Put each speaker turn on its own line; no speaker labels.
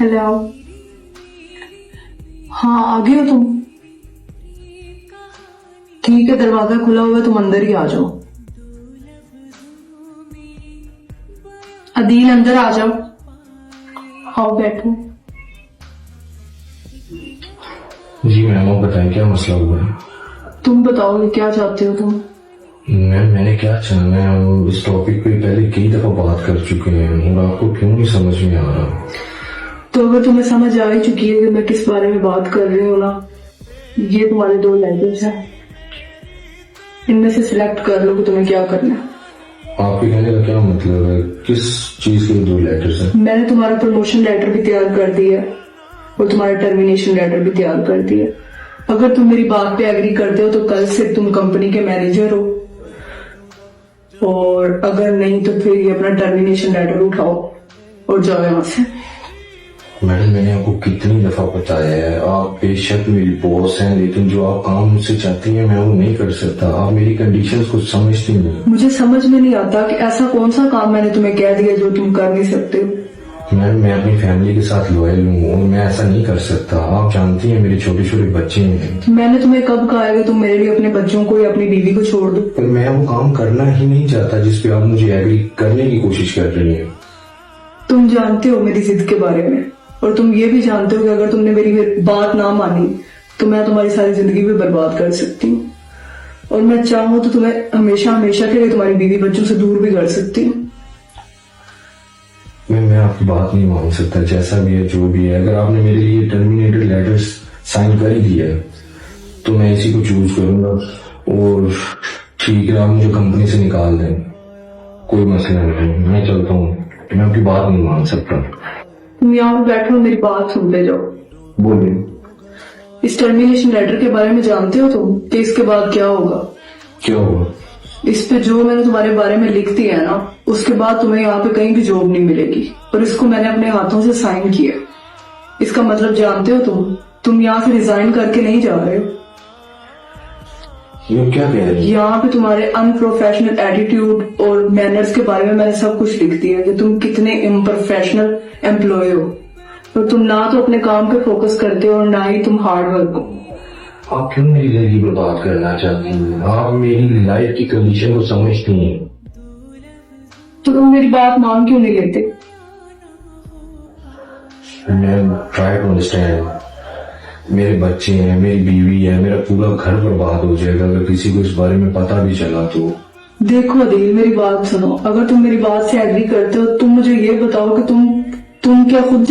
Hello. हाँ आ गए हो तुम? ठीक है, दरवाजा खुला हुआ है, तुम अंदर ही आ जाओ। अदील अंदर आ जाओ। आओ बैठो।
जी मैम, आप बताएं क्या मसला हुआ है?
तुम बताओ कि क्या चाहते हो तुम?
मैम मैंने क्या चाहना है, हम इस टॉपिक पे पहले कई दफा बात कर चुके हैं और आपको क्यों नहीं समझ में आ रहा?
तो अगर तुम्हें समझ आ ही चुकी है कि मैं किस बारे में बात कर रही हूँ ना, ये तुम्हारे 2 लेटर्स हैं, इनमें से सिलेक्ट कर लो कि तुम्हें क्या करना है।
आपके कहने का क्या मतलब है? किस चीज के 2 लेटर्स हैं?
मैंने तुम्हारा प्रमोशन लेटर भी तैयार कर दिया है और तुम्हारा टर्मिनेशन लेटर भी तैयार कर दिया। अगर तुम मेरी बात पे एग्री करते हो तो कल से तुम कंपनी के मैनेजर हो, और अगर नहीं तो फिर ये अपना टर्मिनेशन लेटर उठाओ और जाओ यहाँ से।
मैडम मैंने आपको कितनी दफा बताया है, आप बेशक मेरी बॉस हैं, लेकिन जो आप काम मुझसे चाहती हैं मैं वो नहीं कर सकता। आप मेरी कंडीशंस को समझती नहीं।
मुझे समझ में नहीं आता कि ऐसा कौन सा काम मैंने तुम्हें कह दिया जो तुम कर नहीं सकते हो।
मैम मैं अपनी फैमिली के साथ लॉयल हूँ और मैं ऐसा नहीं कर सकता। आप जानती हैं मेरे छोटे छोटे बच्चे हैं।
मैंने तुम्हें कब कहा है कि तुम मेरे लिए अपने बच्चों को या अपनी बीवी को छोड़ दो?
पर मैं वो काम करना ही नहीं चाहता जिसपे आप मुझे एग्री करने की कोशिश कर रही हैं।
तुम जानते हो मेरी जिद के बारे में, और तुम ये भी जानते हो कि अगर तुमने मेरी बात ना मानी तो मैं तुम्हारी सारी जिंदगी भी बर्बाद कर सकती हूँ, और मैं चाहूँ तो तुम्हें हमेशा हमेशा के लिए तुम्हारी बीवी बच्चों से दूर भी कर सकती हूँ।
मैं आपकी बात नहीं मान सकता, जैसा भी है जो भी है। अगर आपने मेरे लिए टर्मिनेटेड लेटर साइन कर ही दिया है तो मैं इसी को चूज करूंगा। और ठीक है, आप मुझे कंपनी से निकाल दें, कोई मसला नहीं, मैं चलता हूँ। मैं आपकी बात नहीं मान सकता।
तुम यहाँ पे बैठो, मेरी बात सुनते जाओ।
बोलिए।
इस टर्मिनेशन लेटर के बारे में जानते हो तुम कि इसके बाद क्या होगा?
क्या हुआ?
इस पे जो मैंने तुम्हारे बारे में लिख दिया है ना, उसके बाद तुम्हें यहाँ पे कहीं भी जॉब नहीं मिलेगी, और इसको मैंने अपने हाथों से साइन किया। इसका मतलब जानते हो तुम यहाँ से रिजाइन करके नहीं जा रहे हो।
ये क्या कह रही है?
यहाँ पे तुम्हारे अनप्रोफेशनल एटीट्यूड और मैनर्स के बारे में मैंने सब कुछ लिख दिया है कि तुम कितने इम्परफेशनल एम्प्लॉय हो, और तुम ना तो अपने काम पे फोकस करते हो और ना ही तुम हार्ड वर्क हो।
आप क्यों मेरी जिंदगी बर्बाद करना चाहती हैं? आप मेरी लाइफ की कंडीशन को समझती हैं।
तो तुम मेरी बात मान क्यों नहीं लेते?
मैं ट्राई टू अंडरस्टैंड। मेरे बच्चे हैं, मेरी बीवी है, मेरा पूरा घर बर्बाद हो जाएगा अगर किसी को इस बारे में पता भी चला तो।
देखो अदील, मेरी बात सुनो। अगर तुम मेरी बात से एग्री करते हो तुम मुझे ये बताओ कि तुम क्या खुद